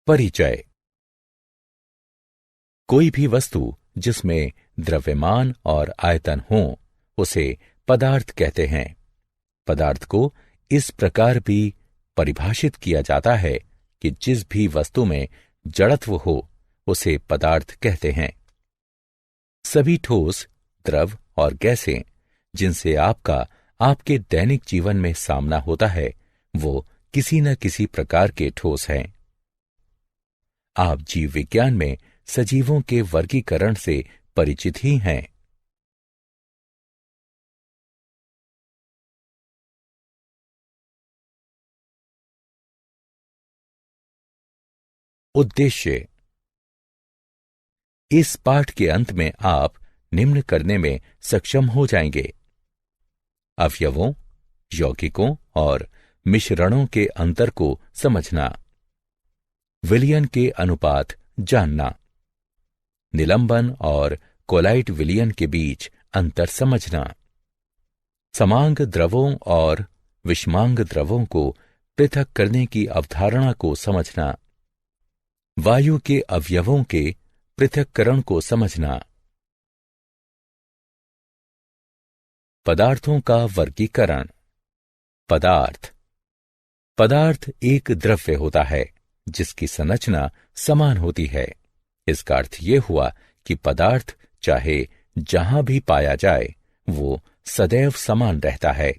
परिचय। कोई भी वस्तु जिसमें द्रव्यमान और आयतन हो उसे पदार्थ कहते हैं। पदार्थ को इस प्रकार भी परिभाषित किया जाता है कि जिस भी वस्तु में जड़त्व हो उसे पदार्थ कहते हैं। सभी ठोस, द्रव और गैसें जिनसे आपके दैनिक जीवन में सामना होता है वो किसी न किसी प्रकार के ठोस हैं। आप जीव विज्ञान में सजीवों के वर्गीकरण से परिचित ही हैं। उद्देश्य। इस पाठ के अंत में आप निम्न करने में सक्षम हो जाएंगे: अवयवों, यौगिकों और मिश्रणों के अंतर को समझना, विलयन के अनुपात जानना, निलंबन और कोलाइट विलयन के बीच अंतर समझना, समांग द्रवों और विषमांग द्रवों को पृथक करने की अवधारणा को समझना, वायु के अवयवों के पृथक्करण को समझना। पदार्थों का वर्गीकरण। पदार्थ एक द्रव्य होता है जिसकी संरचना समान होती है। इसका अर्थ यह हुआ कि पदार्थ चाहे जहां भी पाया जाए वो सदैव समान रहता है।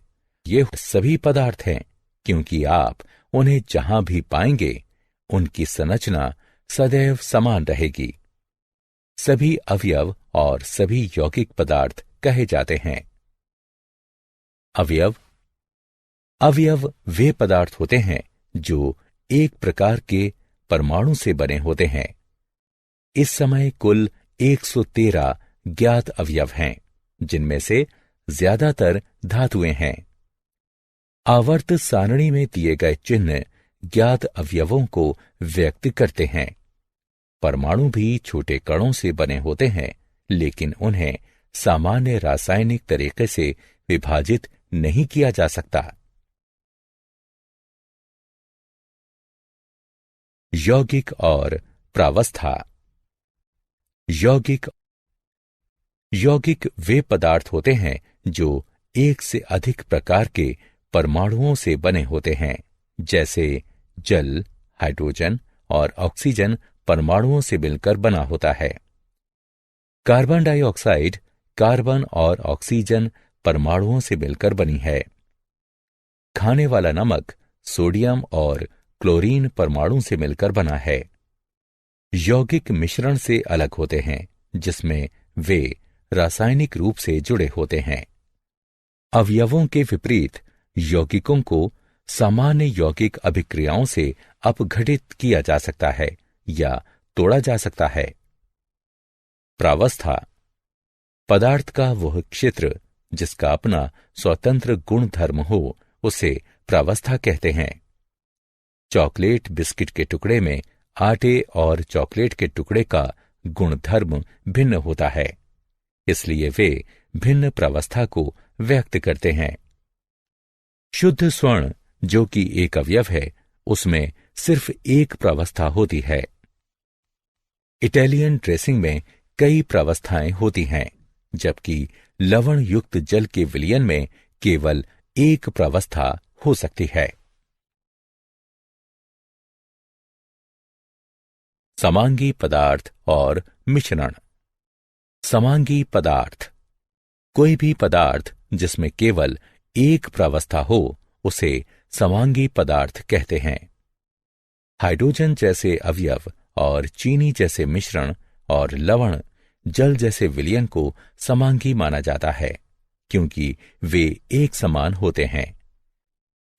ये सभी पदार्थ हैं क्योंकि आप उन्हें जहां भी पाएंगे उनकी संरचना सदैव समान रहेगी। सभी अवयव और सभी यौगिक पदार्थ कहे जाते हैं। अवयव वे पदार्थ होते हैं जो एक प्रकार के परमाणु से बने होते हैं। इस समय कुल 113 ज्ञात अवयव हैं, जिनमें से ज्यादातर धातुएं हैं। आवर्त सारणी में दिए गए चिन्ह ज्ञात अवयवों को व्यक्त करते हैं। परमाणु भी छोटे कणों से बने होते हैं, लेकिन उन्हें सामान्य रासायनिक तरीके से विभाजित नहीं किया जा सकता। यौगिक और प्रावस्था। यौगिक वे पदार्थ होते हैं जो एक से अधिक प्रकार के परमाणुओं से बने होते हैं, जैसे जल, हाइड्रोजन और ऑक्सीजन परमाणुओं से मिलकर बना होता है। कार्बन डाइऑक्साइड कार्बन और ऑक्सीजन परमाणुओं से मिलकर बनी है। खाने वाला नमक सोडियम और क्लोरीन परमाणु से मिलकर बना है। यौगिक मिश्रण से अलग होते हैं, जिसमें वे रासायनिक रूप से जुड़े होते हैं। अवयवों के विपरीत यौगिकों को सामान्य यौगिक अभिक्रियाओं से अपघटित किया जा सकता है या तोड़ा जा सकता है। प्रावस्था। पदार्थ का वह क्षेत्र जिसका अपना स्वतंत्र गुण धर्म हो उसे प्रावस्था कहते हैं। चॉकलेट बिस्किट के टुकड़े में आटे और चॉकलेट के टुकड़े का गुण धर्म भिन्न होता है, इसलिए वे भिन्न प्रावस्था को व्यक्त करते हैं। शुद्ध स्वर्ण जो कि एक अवयव है, उसमें सिर्फ एक प्रावस्था होती है। इटालियन ड्रेसिंग में कई प्रावस्थाएं होती हैं, जबकि लवण युक्त जल के विलयन में केवल एक प्रावस्था हो सकती है। समांगी पदार्थ और मिश्रण। समांगी पदार्थ। कोई भी पदार्थ जिसमें केवल एक प्रावस्था हो उसे समांगी पदार्थ कहते हैं। हाइड्रोजन जैसे अवयव और चीनी जैसे मिश्रण और लवण जल जैसे विलयन को समांगी माना जाता है, क्योंकि वे एक समान होते हैं।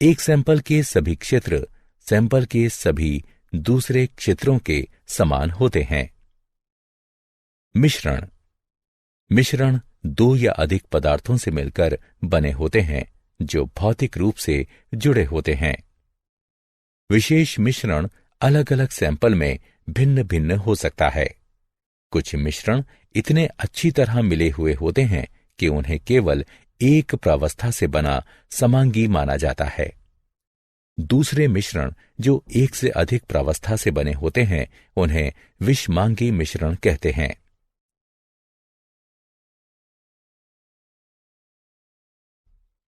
एक सैंपल के सभी क्षेत्र सैंपल के सभी दूसरे क्षेत्रों के समान होते हैं। मिश्रण दो या अधिक पदार्थों से मिलकर बने होते हैं जो भौतिक रूप से जुड़े होते हैं। विशेष मिश्रण अलग अलग सैंपल में भिन्न भिन्न हो सकता है। कुछ मिश्रण इतने अच्छी तरह मिले हुए होते हैं कि उन्हें केवल एक प्रावस्था से बना समांगी माना जाता है। दूसरे मिश्रण जो एक से अधिक प्रावस्था से बने होते हैं उन्हें विषमांगी मिश्रण कहते हैं।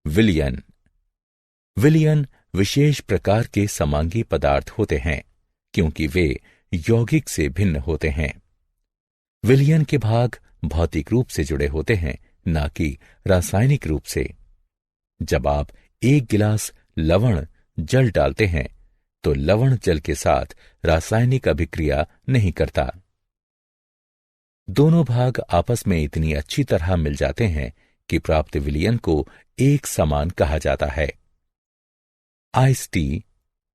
विलयन। विलयन विशेष प्रकार के समांगी पदार्थ होते हैं क्योंकि वे यौगिक से भिन्न होते हैं। विलयन के भाग भौतिक रूप से जुड़े होते हैं, न कि रासायनिक रूप से। जब आप एक गिलास लवण जल डालते हैं तो लवण जल के साथ रासायनिक अभिक्रिया नहीं करता। दोनों भाग आपस में इतनी अच्छी तरह मिल जाते हैं कि प्राप्त विलयन को एक समान कहा जाता है। आइस टी,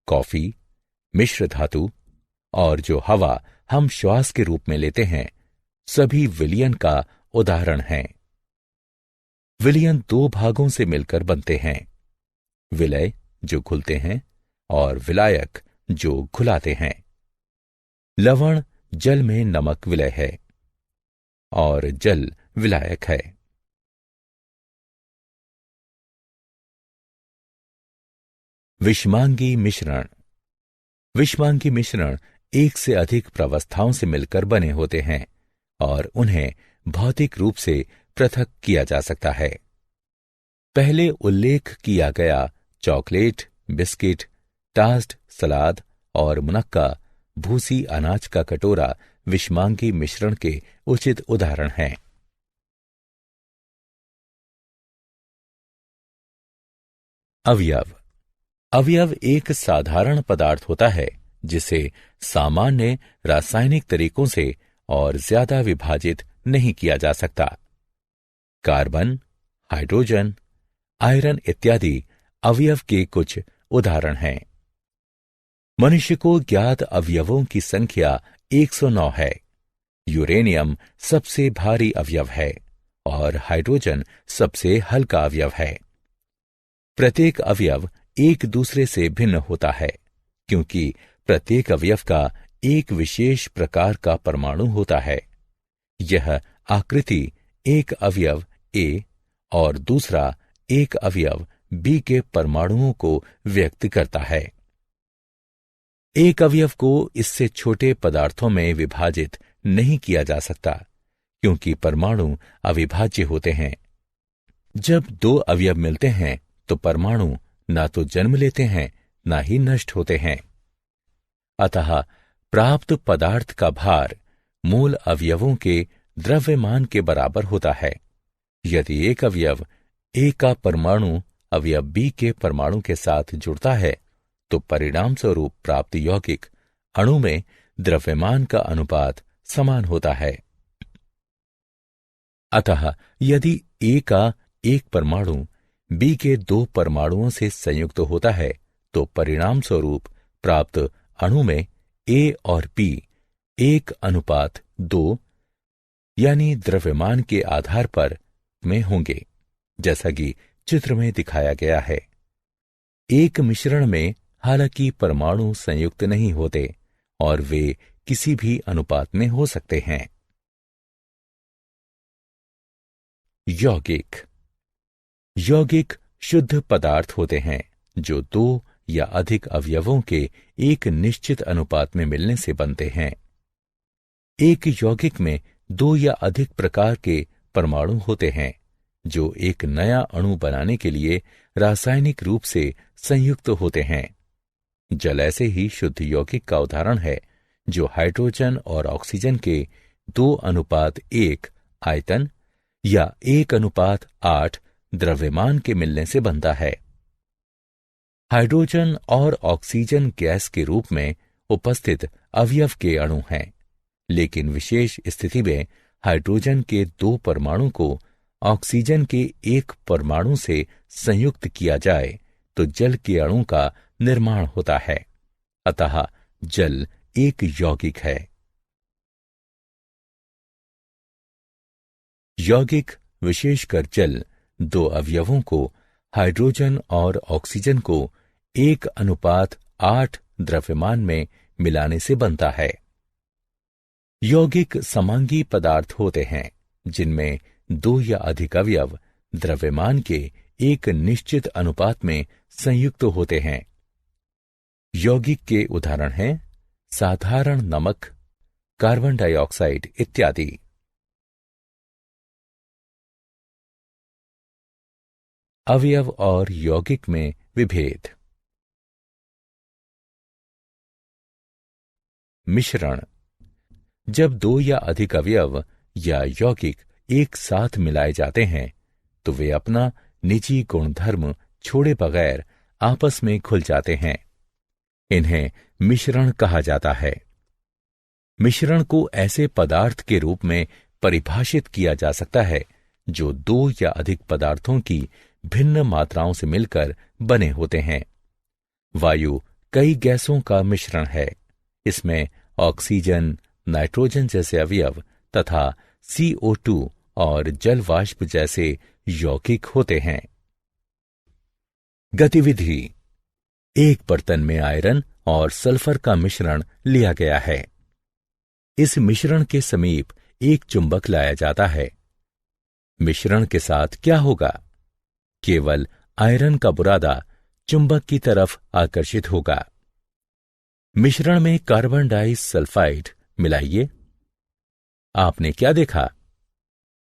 कॉफी, मिश्र धातु और जो हवा हम श्वास के रूप में लेते हैं सभी विलयन का उदाहरण हैं। विलयन दो भागों से मिलकर बनते हैं, विलय जो घुलते हैं और विलायक जो घुलाते हैं। लवण जल में नमक विलय है और जल विलायक है। विषमांगी मिश्रण। विषमांगी मिश्रण एक से अधिक प्रावस्थाओं से मिलकर बने होते हैं और उन्हें भौतिक रूप से पृथक किया जा सकता है। पहले उल्लेख किया गया चॉकलेट, बिस्किट, टास्ट, सलाद और मुनक्का भूसी अनाज का कटोरा विषमांगी मिश्रण के उचित उदाहरण हैं। अवयव। अवयव एक साधारण पदार्थ होता है जिसे सामान्य रासायनिक तरीकों से और ज्यादा विभाजित नहीं किया जा सकता। कार्बन, हाइड्रोजन, आयरन इत्यादि अवयव के कुछ उदाहरण हैं। मनुष्य को ज्ञात अवयवों की संख्या 109 है। यूरेनियम सबसे भारी अवयव है और हाइड्रोजन सबसे हल्का अवयव है। प्रत्येक अवयव एक दूसरे से भिन्न होता है क्योंकि प्रत्येक अवयव का एक विशेष प्रकार का परमाणु होता है। यह आकृति एक अवयव ए और दूसरा एक अवयव बी के परमाणुओं को व्यक्त करता है। एक अवयव को इससे छोटे पदार्थों में विभाजित नहीं किया जा सकता क्योंकि परमाणु अविभाज्य होते हैं। जब दो अवयव मिलते हैं तो परमाणु ना तो जन्म लेते हैं ना ही नष्ट होते हैं। अतः प्राप्त पदार्थ का भार मूल अवयवों के द्रव्यमान के बराबर होता है। यदि एक अवयव ए का परमाणु अवयव बी के परमाणु के साथ जुड़ता है तो परिणाम स्वरूप प्राप्त यौगिक अणु में द्रव्यमान का अनुपात समान होता है। अतः यदि ए का एक परमाणु बी के दो परमाणुओं से संयुक्त होता है तो परिणाम स्वरूप प्राप्त अणु में ए और बी 1:2 यानी द्रव्यमान के आधार पर में होंगे, जैसा कि चित्र में दिखाया गया है। एक मिश्रण में हालांकि परमाणु संयुक्त नहीं होते और वे किसी भी अनुपात में हो सकते हैं। यौगिक। यौगिक शुद्ध पदार्थ होते हैं जो दो या अधिक अवयवों के एक निश्चित अनुपात में मिलने से बनते हैं। एक यौगिक में दो या अधिक प्रकार के परमाणु होते हैं जो एक नया अणु बनाने के लिए रासायनिक रूप से संयुक्त होते हैं। जल ऐसे ही शुद्ध यौगिक का उदाहरण है जो हाइड्रोजन और ऑक्सीजन के 2:1 आयतन या 1:8 द्रव्यमान के मिलने से बनता है। हाइड्रोजन और ऑक्सीजन गैस के रूप में उपस्थित अवयव के अणु हैं, लेकिन विशेष स्थिति में हाइड्रोजन के 2 परमाणु को ऑक्सीजन के एक परमाणु से संयुक्त किया जाए तो जल के अणु का निर्माण होता है। अतः जल एक यौगिक है। यौगिक विशेषकर जल 2 अवयवों को हाइड्रोजन और ऑक्सीजन को 1:8 द्रव्यमान में मिलाने से बनता है। यौगिक समांगी पदार्थ होते हैं जिनमें 2 या अधिक अवयव द्रव्यमान के एक निश्चित अनुपात में संयुक्त होते हैं। यौगिक के उदाहरण हैं साधारण नमक, कार्बन डाइऑक्साइड इत्यादि। अवयव और यौगिक में विभेद। मिश्रण। जब दो या अधिक अवयव या यौगिक एक साथ मिलाए जाते हैं तो वे अपना निजी गुणधर्म छोड़े बगैर आपस में घुल जाते हैं। इन्हें मिश्रण कहा जाता है। मिश्रण को ऐसे पदार्थ के रूप में परिभाषित किया जा सकता है जो दो या अधिक पदार्थों की भिन्न मात्राओं से मिलकर बने होते हैं। वायु कई गैसों का मिश्रण है। इसमें ऑक्सीजन, नाइट्रोजन जैसे अवयव तथा CO2 और जल वाष्प जैसे यौगिक होते हैं। गतिविधि। एक बर्तन में आयरन और सल्फर का मिश्रण लिया गया है। इस मिश्रण के समीप एक चुंबक लाया जाता है। मिश्रण के साथ क्या होगा? केवल आयरन का बुरादा चुंबक की तरफ आकर्षित होगा। मिश्रण में कार्बन डाइसल्फाइड मिलाइए। आपने क्या देखा?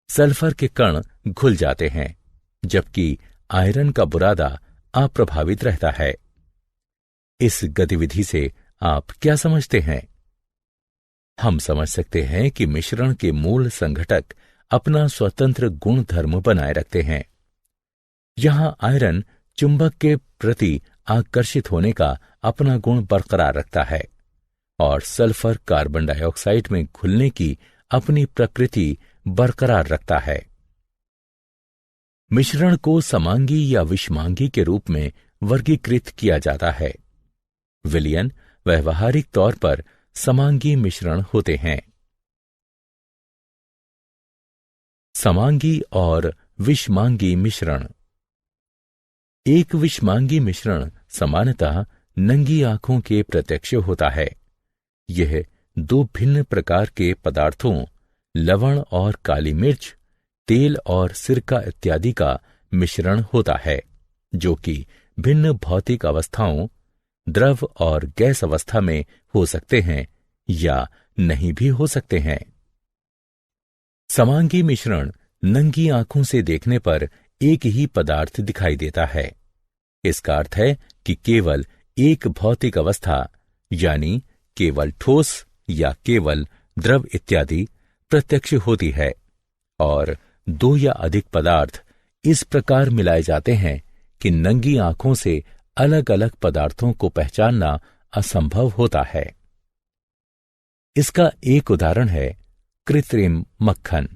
सल्फर के कण घुल जाते हैं, जबकि आयरन का बुरादा अप्रभावित रहता है। इस गतिविधि से आप क्या समझते हैं? हम समझ सकते हैं कि मिश्रण के मूल संघटक अपना स्वतंत्र गुण धर्म बनाए रखते हैं। यहां आयरन चुंबक के प्रति आकर्षित होने का अपना गुण बरकरार रखता है और सल्फर कार्बन डाइऑक्साइड में घुलने की अपनी प्रकृति बरकरार रखता है। मिश्रण को समांगी या विषमांगी के रूप में वर्गीकृत किया जाता है। विलयन व्यावहारिक तौर पर समांगी मिश्रण होते हैं। समांगी और विषमांगी मिश्रण। एक विषमांगी मिश्रण सामान्यतः नंगी आंखों के प्रत्यक्ष होता है। यह दो भिन्न प्रकार के पदार्थों लवण और काली मिर्च, तेल और सिरका इत्यादि का मिश्रण होता है, जो कि भिन्न भौतिक अवस्थाओं द्रव और गैस अवस्था में हो सकते हैं या नहीं भी हो सकते हैं। समांगी मिश्रण नंगी आंखों से देखने पर एक ही पदार्थ दिखाई देता है। इसका अर्थ है कि केवल एक भौतिक अवस्था यानी केवल ठोस या केवल द्रव इत्यादि प्रत्यक्ष होती है और दो या अधिक पदार्थ इस प्रकार मिलाए जाते हैं कि नंगी आंखों से अलग अलग पदार्थों को पहचानना असंभव होता है। इसका एक उदाहरण है कृत्रिम मक्खन।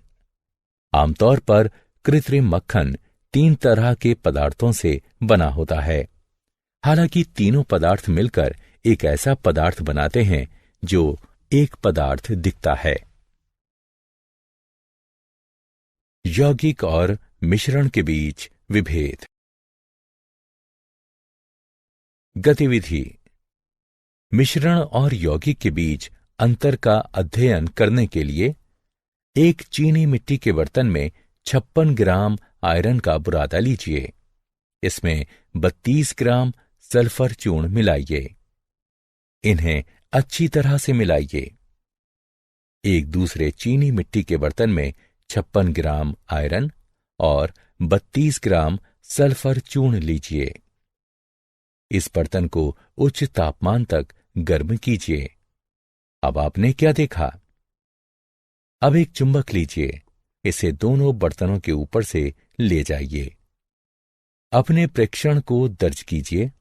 आमतौर पर कृत्रिम मक्खन 3 तरह के पदार्थों से बना होता है। हालांकि तीनों पदार्थ मिलकर एक ऐसा पदार्थ बनाते हैं जो एक पदार्थ दिखता है। यौगिक और मिश्रण के बीच विभेद। गतिविधि। मिश्रण और यौगिक के बीच अंतर का अध्ययन करने के लिए एक चीनी मिट्टी के बर्तन में 56 ग्राम आयरन का बुरादा लीजिए। इसमें 32 ग्राम सल्फर चूर्ण मिलाइए। इन्हें अच्छी तरह से मिलाइए। एक दूसरे चीनी मिट्टी के बर्तन में 56 ग्राम आयरन और 32 ग्राम सल्फर चूर्ण लीजिए। इस बर्तन को उच्च तापमान तक गर्म कीजिए। अब आपने क्या देखा? अब एक चुंबक लीजिए। इसे दोनों बर्तनों के ऊपर से ले जाइए। अपने प्रेक्षण को दर्ज कीजिए।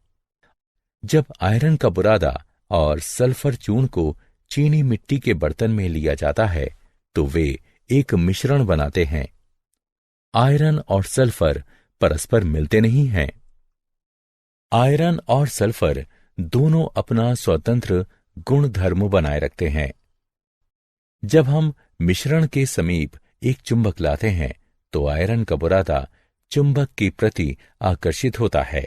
जब आयरन का बुरादा और सल्फर चूर्ण को चीनी मिट्टी के बर्तन में लिया जाता है तो वे एक मिश्रण बनाते हैं। आयरन और सल्फर परस्पर मिलते नहीं हैं। आयरन और सल्फर दोनों अपना स्वतंत्र गुण धर्म बनाए रखते हैं। जब हम मिश्रण के समीप एक चुंबक लाते हैं तो आयरन का बुरादा चुंबक के प्रति आकर्षित होता है।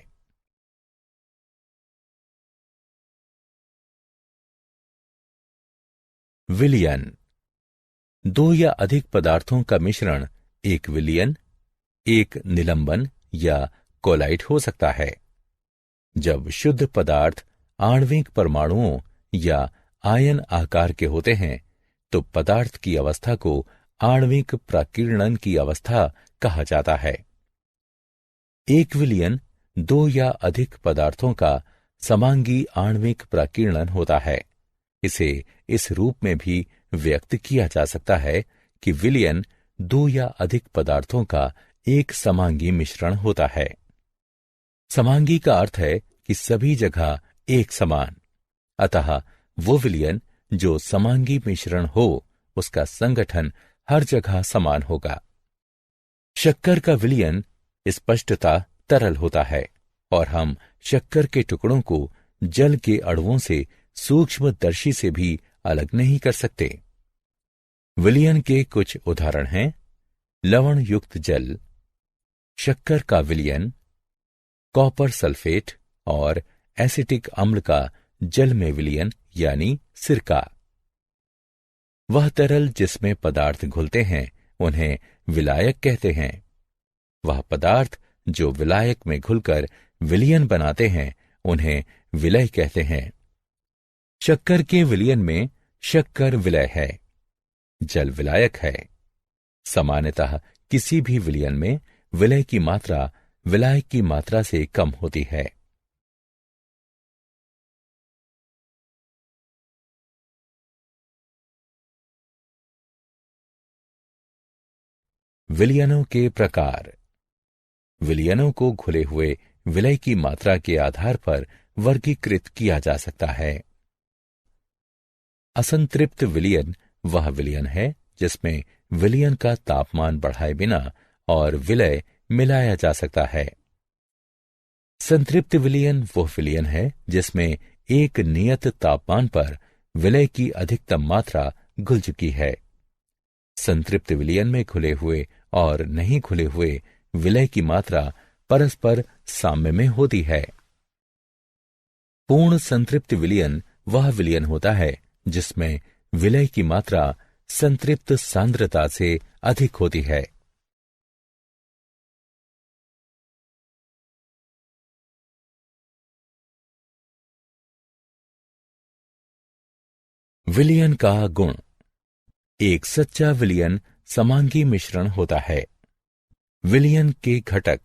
विलयन। दो या अधिक पदार्थों का मिश्रण एक विलयन, एक निलंबन या कोलाइड हो सकता है। जब शुद्ध पदार्थ आणविक परमाणुओं या आयन आकार के होते हैं, तो पदार्थ की अवस्था को आणविक प्राकीर्णन की अवस्था कहा जाता है। एक विलयन दो या अधिक पदार्थों का समांगी आणविक प्राकीर्णन होता है। इसे इस रूप में भी व्यक्त किया जा सकता है कि विलयन दो या अधिक पदार्थों का एक समांगी मिश्रण होता है। समांगी का अर्थ है कि सभी जगह एक समान, अतः वो विलयन जो समांगी मिश्रण हो, उसका संगठन हर जगह समान होगा। शक्कर का विलयन स्पष्टता तरल होता है और हम शक्कर के टुकड़ों को जल के अणुओं से सूक्ष्मदर्शी से भी अलग नहीं कर सकते। विलयन के कुछ उदाहरण हैं लवण युक्त जल, शक्कर का विलयन, कॉपर सल्फेट और एसिटिक अम्ल का जल में विलयन यानी सिरका। वह तरल जिसमें पदार्थ घुलते हैं उन्हें विलायक कहते हैं। वह पदार्थ जो विलायक में घुलकर विलयन बनाते हैं उन्हें विलय कहते हैं। शक्कर के विलयन में शक्कर विलय है, जल विलायक है। सामान्यतः किसी भी विलयन में विलय की मात्रा विलायक की मात्रा से कम होती है। विलयनों के प्रकार। विलयनों को घुले हुए विलय की मात्रा के आधार पर वर्गीकृत किया जा सकता है। असंतृप्त विलयन वह विलयन है जिसमें विलयन का तापमान बढ़ाए बिना और विलय मिलाया जा सकता है। संतृप्त विलयन वह विलयन है जिसमें एक नियत तापमान पर विलय की अधिकतम मात्रा घुल चुकी है। संतृप्त विलयन में घुले हुए और नहीं घुले हुए विलय की मात्रा परस्पर साम्य में होती है। पूर्ण संतृप्त विलयन वह विलयन होता है जिसमें विलय की मात्रा संतृप्त सांद्रता से अधिक होती है। विलयन का गुण। एक सच्चा विलयन समांगी मिश्रण होता है। विलयन के घटक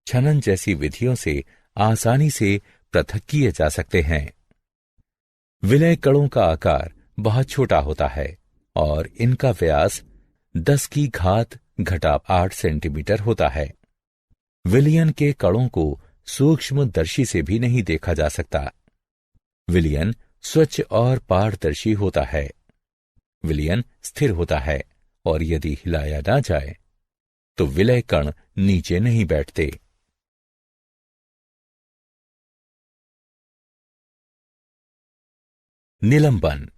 छनन जैसी विधियों से आसानी से पृथक किए जा सकते हैं। विलय कणों का आकार बहुत छोटा होता है और इनका व्यास 10⁻8 सेंटीमीटर होता है। विलयन के कणों को सूक्ष्मदर्शी से भी नहीं देखा जा सकता। विलयन स्वच्छ और पारदर्शी होता है। विलयन स्थिर होता है और यदि हिलाया ना जाए तो विलय कण नीचे नहीं बैठते। निलंबन।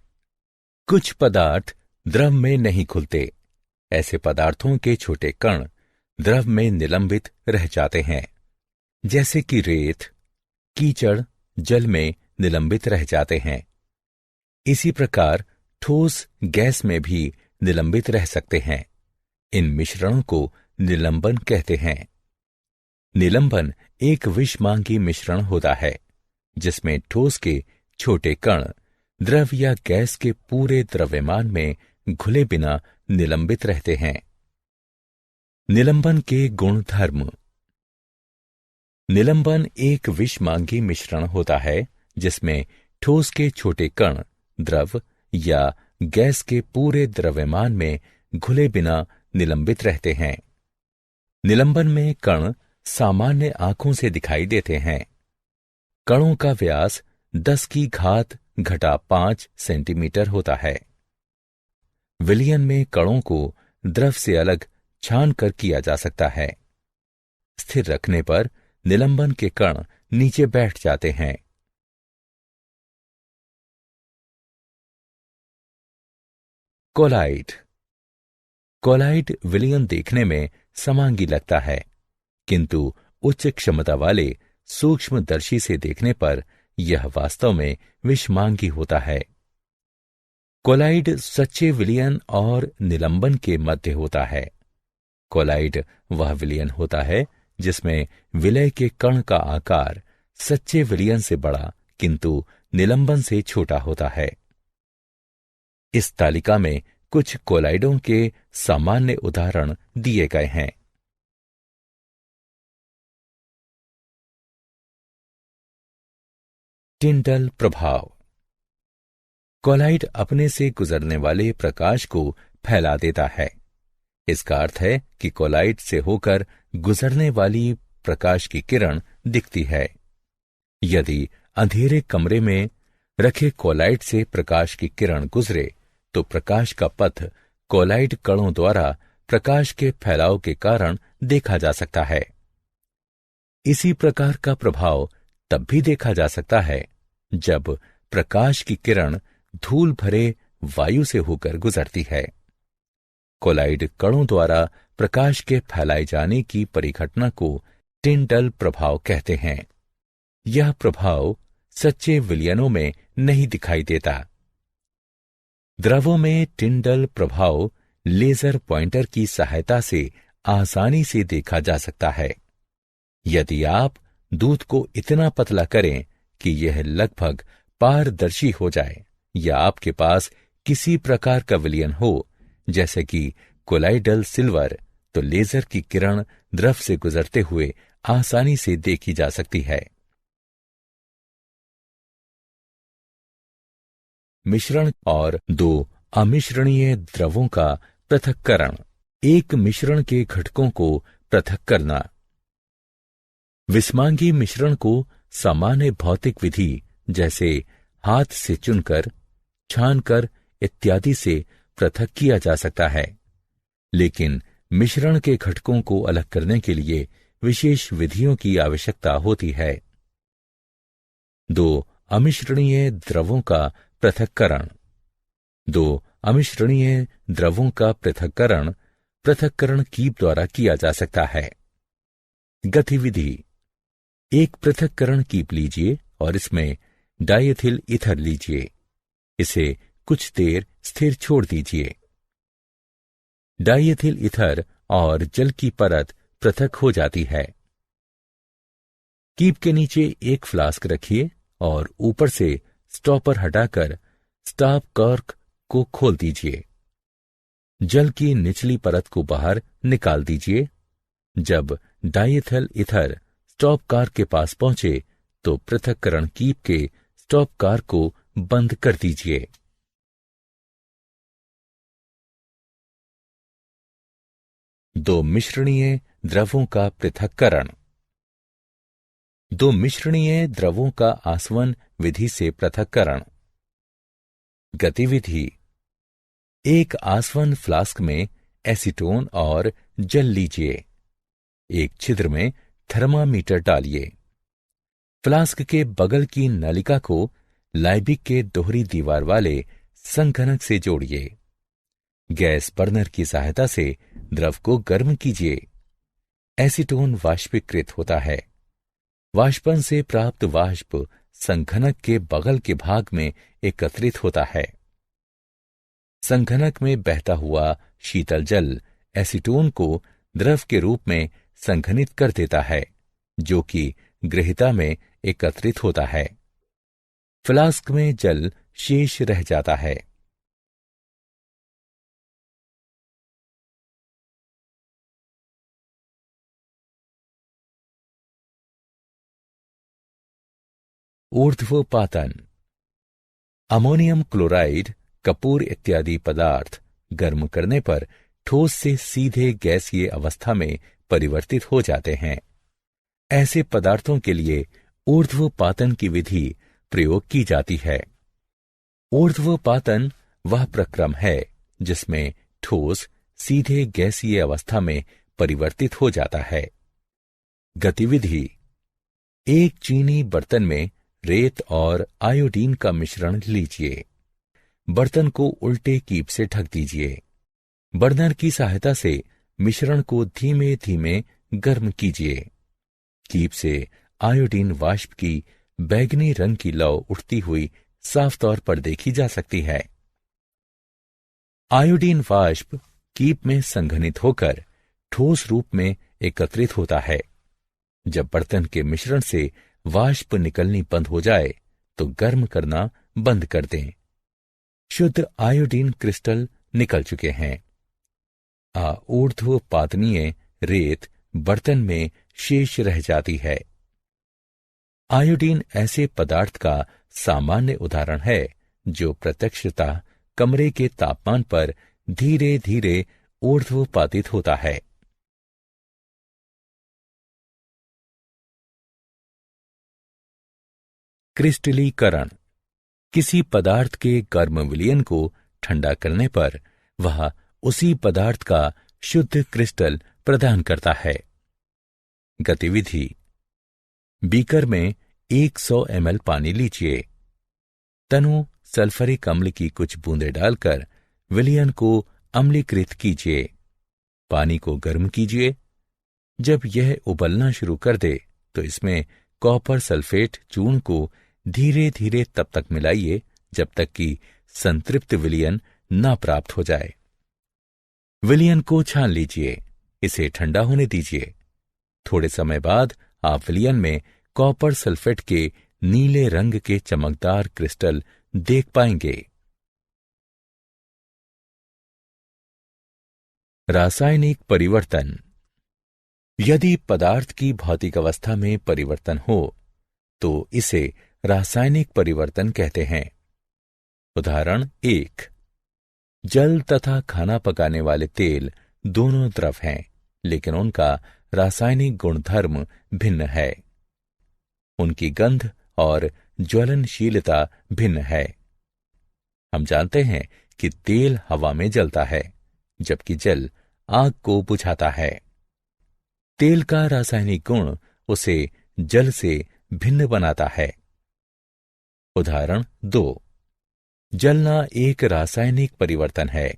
कुछ पदार्थ द्रव में नहीं घुलते। ऐसे पदार्थों के छोटे कण द्रव में निलंबित रह जाते हैं, जैसे कि रेत, कीचड़ जल में निलंबित रह जाते हैं। इसी प्रकार ठोस गैस में भी निलंबित रह सकते हैं। इन मिश्रणों को निलंबन कहते हैं। निलंबन एक विषमांगी मिश्रण होता है जिसमें ठोस के छोटे कण द्रव या गैस के पूरे द्रव्यमान में घुले बिना निलंबित रहते हैं। निलंबन के गुण धर्म। निलंबन एक विषमांगी मिश्रण होता है जिसमें ठोस के छोटे कण द्रव या गैस के पूरे द्रव्यमान में घुले बिना निलंबित रहते हैं। निलंबन में कण सामान्य आंखों से दिखाई देते हैं। कणों का व्यास 10⁻5 सेंटीमीटर होता है। विलयन में कणों को द्रव से अलग छान कर किया जा सकता है। स्थिर रखने पर निलंबन के कण नीचे बैठ जाते हैं। कोलाइड। कोलाइड विलयन देखने में समांगी लगता है, किंतु उच्च क्षमता वाले सूक्ष्मदर्शी से देखने पर यह वास्तव में विषमांगी होता है। कोलाइड सच्चे विलयन और निलंबन के मध्य होता है। कोलाइड वह विलयन होता है जिसमें विलय के कण का आकार सच्चे विलयन से बड़ा किंतु निलंबन से छोटा होता है। इस तालिका में कुछ कोलाइडों के सामान्य उदाहरण दिए गए हैं। टिंडल प्रभाव। कोलाइड अपने से गुजरने वाले प्रकाश को फैला देता है। इसका अर्थ है कि कोलाइड से होकर गुजरने वाली प्रकाश की किरण दिखती है। यदि अंधेरे कमरे में रखे कोलाइड से प्रकाश की किरण गुजरे तो प्रकाश का पथ कोलाइड कणों द्वारा प्रकाश के फैलाव के कारण देखा जा सकता है। इसी प्रकार का प्रभाव तब भी देखा जा सकता है जब प्रकाश की किरण धूल भरे वायु से होकर गुजरती है। कोलाइड कणों द्वारा प्रकाश के फैलाए जाने की परिघटना को टिंडल प्रभाव कहते हैं। यह प्रभाव सच्चे विलयनों में नहीं दिखाई देता। द्रवों में टिंडल प्रभाव लेजर पॉइंटर की सहायता से आसानी से देखा जा सकता है। यदि आप दूध को इतना पतला करें कि यह लगभग पारदर्शी हो जाए या आपके पास किसी प्रकार का विलयन हो जैसे कि कोलाइडल सिल्वर, तो लेजर की किरण द्रव से गुजरते हुए आसानी से देखी जा सकती है। मिश्रण और दो अमिश्रणीय द्रवों का पृथक्करण। एक मिश्रण के घटकों को पृथक करना। विस्मांगी मिश्रण को सामान्य भौतिक विधि जैसे हाथ से चुनकर, छानकर इत्यादि से पृथक किया जा सकता है, लेकिन मिश्रण के घटकों को अलग करने के लिए विशेष विधियों की आवश्यकता होती है। दो अमिश्रणीय द्रवों का पृथक्करण। दो अमिश्रणीय द्रवों का पृथक्करण कीप द्वारा किया जा सकता है। गतिविधि। एक पृथक्करण कीप लीजिए और इसमें डाइएथिल ईथर लीजिए। इसे कुछ देर स्थिर छोड़ दीजिए। डाइएथिल ईथर और जल की परत पृथक हो जाती है। कीप के नीचे एक फ्लास्क रखिए और ऊपर से स्टॉपर हटाकर स्टॉप कॉर्क को खोल दीजिए। जल की निचली परत को बाहर निकाल दीजिए। जब डाइएथिल ईथर स्टॉप कॉर्क के पास पहुंचे तो पृथक्करण कीप के स्टॉप कॉर्क को बंद कर दीजिए। दो मिश्रणीय द्रवों का पृथक्करण। दो मिश्रणीय द्रवों का आसवन विधि से पृथक्करण। गतिविधि। एक आसवन फ्लास्क में एसीटोन और जल लीजिए। एक छिद्र में थर्मामीटर डालिए। फ्लास्क के बगल की नलिका को लाइबिक के दोहरी दीवार वाले संघनक से जोड़िए। गैस बर्नर की सहायता से द्रव को गर्म कीजिए। एसीटोन वाष्पीकृत होता है। वाष्पन से प्राप्त वाष्प संघनक के बगल के भाग में एकत्रित होता है। संघनक में बहता हुआ शीतल जल एसीटोन को द्रव के रूप में संघनित कर देता है, जो कि गृहीता में एकत्रित होता है। फ्लास्क में जल शेष रह जाता है। ऊर्ध्वपातन। अमोनियम क्लोराइड, कपूर इत्यादि पदार्थ गर्म करने पर ठोस से सीधे गैसीय अवस्था में परिवर्तित हो जाते हैं। ऐसे पदार्थों के लिए ऊर्ध्वपातन की विधि प्रयोग की जाती है। ऊर्ध्वपातन वह प्रक्रम है जिसमें ठोस सीधे गैसीय अवस्था में परिवर्तित हो जाता है। गतिविधि। एक चीनी बर्तन में रेत और आयोडीन का मिश्रण लीजिए। बर्तन को उल्टे कीप से ढक दीजिए। बर्नर की सहायता से मिश्रण को धीमे धीमे गर्म कीजिए। कीप से आयोडीन वाष्प की बैंगनी रंग की लौ उठती हुई साफ तौर पर देखी जा सकती है। आयोडीन वाष्प कीप में संघनित होकर ठोस रूप में एकत्रित होता है। जब बर्तन के मिश्रण से वाष्प निकलनी बंद हो जाए तो गर्म करना बंद कर दें। शुद्ध आयोडीन क्रिस्टल निकल चुके हैं। ऊर्ध्वपातनीय रेत बर्तन में शेष रह जाती है। आयोडीन ऐसे पदार्थ का सामान्य उदाहरण है जो प्रत्यक्षतः कमरे के तापमान पर धीरे धीरे ऊर्ध्वपातित होता है। क्रिस्टलीकरण। किसी पदार्थ के गर्म विलयन को ठंडा करने पर वह उसी पदार्थ का शुद्ध क्रिस्टल प्रदान करता है। गतिविधि। बीकर में 100 ml पानी लीजिए। तनु सल्फरिक अम्ल की कुछ बूंदें डालकर विलयन को अम्लीकृत कीजिए। पानी को गर्म कीजिए। जब यह उबलना शुरू कर दे तो इसमें कॉपर सल्फेट चूर्ण को धीरे धीरे तब तक मिलाइए जब तक कि संतृप्त विलयन न प्राप्त हो जाए। विलयन को छान लीजिए। इसे ठंडा होने दीजिए। थोड़े समय बाद आप विलयन में कॉपर सल्फेट के नीले रंग के चमकदार क्रिस्टल देख पाएंगे। रासायनिक परिवर्तन। यदि पदार्थ की भौतिक अवस्था में परिवर्तन हो तो इसे रासायनिक परिवर्तन कहते हैं। उदाहरण 1। जल तथा खाना पकाने वाले तेल दोनों द्रव हैं, लेकिन उनका रासायनिक गुणधर्म भिन्न है। उनकी गंध और ज्वलनशीलता भिन्न है। हम जानते हैं कि तेल हवा में जलता है, जबकि जल आग को बुझाता है। तेल का रासायनिक गुण उसे जल से भिन्न बनाता है। उदाहरण 2। जलना एक रासायनिक परिवर्तन है।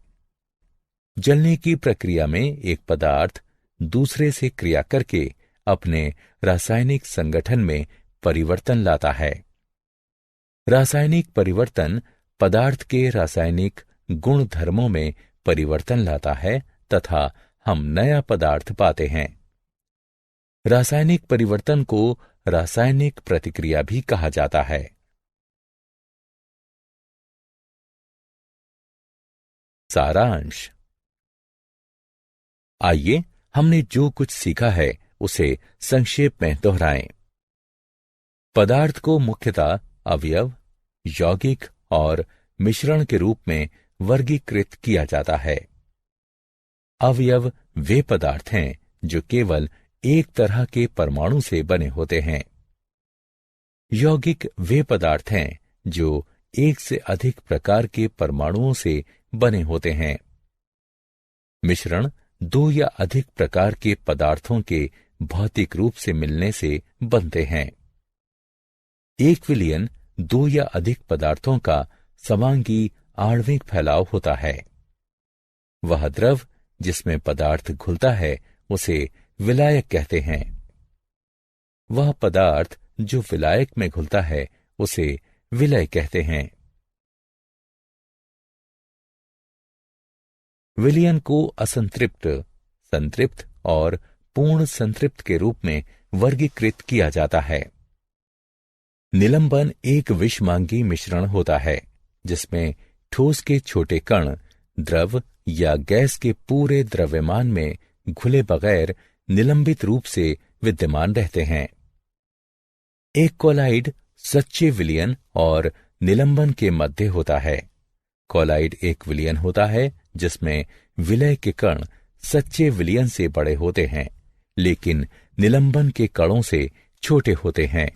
जलने की प्रक्रिया में एक पदार्थ दूसरे से क्रिया करके अपने रासायनिक संगठन में परिवर्तन लाता है। रासायनिक परिवर्तन पदार्थ के रासायनिक गुणधर्मों में परिवर्तन लाता है तथा हम नया पदार्थ पाते हैं। रासायनिक परिवर्तन को रासायनिक प्रतिक्रिया भी कहा जाता है। सारांश। आइए हमने जो कुछ सीखा है उसे संक्षेप में दोहराएं। पदार्थ को मुख्यतः अवयव, यौगिक और मिश्रण के रूप में वर्गीकृत किया जाता है। अवयव वे पदार्थ हैं जो केवल एक तरह के परमाणु से बने होते हैं। यौगिक वे पदार्थ हैं जो एक से अधिक प्रकार के परमाणुओं से बने होते हैं। मिश्रण दो या अधिक प्रकार के पदार्थों के भौतिक रूप से मिलने से बनते हैं। एक विलयन दो या अधिक पदार्थों का समांगी आणविक फैलाव होता है। वह द्रव जिसमें पदार्थ घुलता है उसे विलायक कहते हैं। वह पदार्थ जो विलायक में घुलता है उसे विलय कहते हैं। विलयन को असंतृप्त, संतृप्त और पूर्ण संतृप्त के रूप में वर्गीकृत किया जाता है। निलंबन एक विषमांगी मिश्रण होता है जिसमें ठोस के छोटे कण द्रव या गैस के पूरे द्रव्यमान में घुले बगैर निलंबित रूप से विद्यमान रहते हैं। एक कोलाइड सच्चे विलयन और निलंबन के मध्य होता है। कोलाइड एक विलयन होता है जिसमें विलय के कण सच्चे विलयन से बड़े होते हैं, लेकिन निलंबन के कणों से छोटे होते हैं।